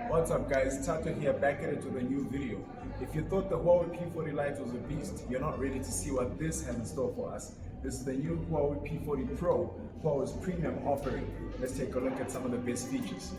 What's up guys, Tato here, back at it with a new video. If you thought the Huawei P40 Lite was a beast, you're not ready to see what this has in store for us. This is the new Huawei P40 Pro, Huawei's premium offering. Let's take a look at some of the best features.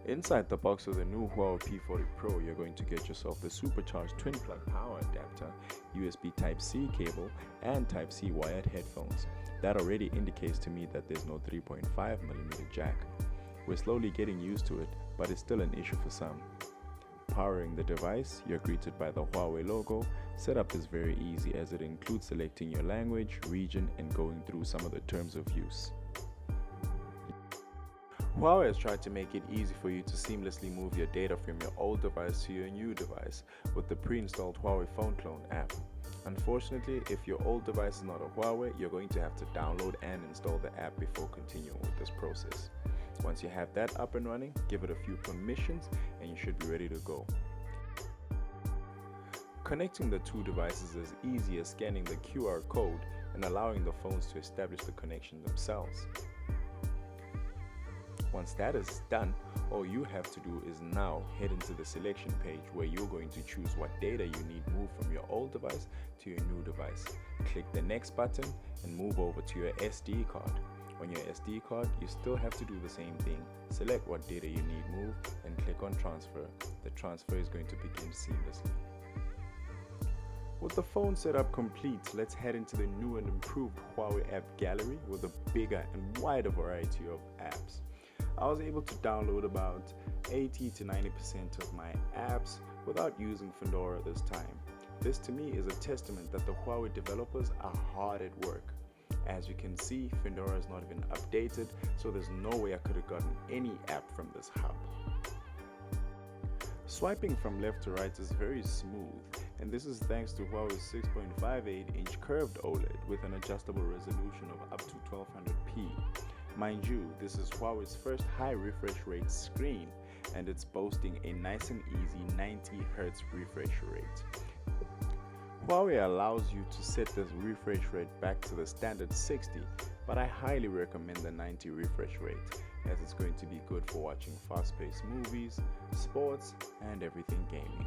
Inside the box of the new Huawei P40 Pro, you're going to get yourself the supercharged twin plug power adapter, USB Type-C cable, and Type-C wired headphones. That already indicates to me that there's no 3.5mm jack. We're slowly getting used to it, but it's still an issue for some. Powering the device, you're greeted by the Huawei logo. Setup is very easy as it includes selecting your language, region, and going through some of the terms of use. Huawei has tried to make it easy for you to seamlessly move your data from your old device to your new device with the pre-installed Huawei Phone Clone app. Unfortunately, if your old device is not a Huawei, you're going to have to download and install the app before continuing with this process. Once you have that up and running, give it a few permissions and you should be ready to go. Connecting the two devices is easy as scanning the QR code and allowing the phones to establish the connection themselves. Once that is done, all you have to do is now head into the selection page where you're going to choose what data you need moved from your old device to your new device. Click the next button and move over to your SD card. On your SD card, you still have to do the same thing. Select what data you need moved and click on transfer. The transfer is going to begin seamlessly. With the phone setup complete, let's head into the new and improved Huawei app gallery with a bigger and wider variety of apps. I was able to download about 80 to 90% of my apps without using Fedora this time. This to me is a testament that the Huawei developers are hard at work. As you can see, Fedora is not even updated, so there's no way I could have gotten any app from this hub. Swiping from left to right is very smooth, and this is thanks to Huawei's 6.58-inch curved OLED with an adjustable resolution of up to 1200p. Mind you, this is Huawei's first high refresh rate screen, and it's boasting a nice and easy 90Hz refresh rate. Huawei allows you to set the refresh rate back to the standard 60, but I highly recommend the 90 refresh rate, as it's going to be good for watching fast-paced movies, sports, and everything gaming.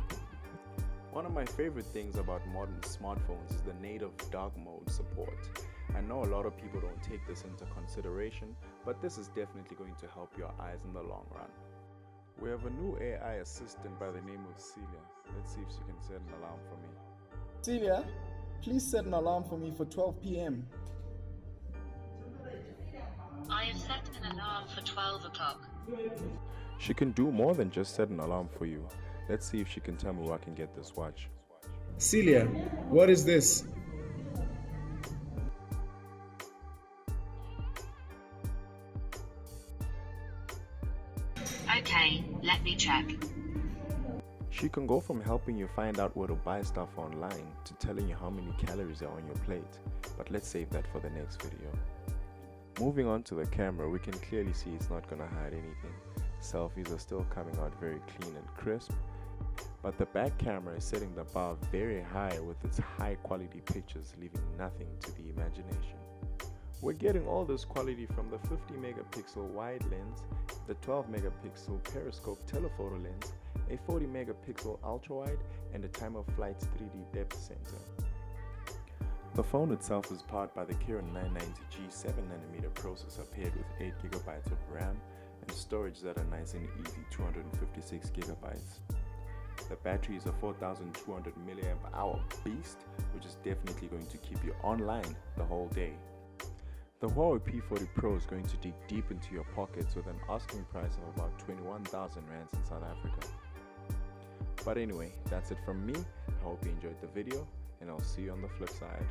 One of my favorite things about modern smartphones is the native dark mode support. I know a lot of people don't take this into consideration, but this is definitely going to help your eyes in the long run. We have a new AI assistant by the name of Celia. Let's see if she can set an alarm for me. Celia, please set an alarm for me for 12 p.m. I have set an alarm for 12 o'clock. She can do more than just set an alarm for you. Let's see if she can tell me where I can get this watch. Celia, what is this? Okay, let me check. She can go from helping you find out where to buy stuff online to telling you how many calories are on your plate, but let's save that for the next video. Moving on to the camera, we can clearly see it's not going to hide anything. Selfies are still coming out very clean and crisp, but the back camera is setting the bar very high with its high quality pictures, leaving nothing to the imagination. We're getting all this quality from the 50 megapixel wide lens, the 12 megapixel periscope telephoto lens, a 40 megapixel ultra wide, and a time of flight's 3D depth sensor. The phone itself is powered by the Kirin 990G 7nm processor paired with 8GB of RAM and storage that are nice and easy 256GB. The battery is a 4200 mAh beast, which is definitely going to keep you online the whole day. The Huawei P40 Pro is going to dig deep into your pockets with an asking price of about 21,000 rands in South Africa. But anyway, that's it from me. I hope you enjoyed the video, and I'll see you on the flip side.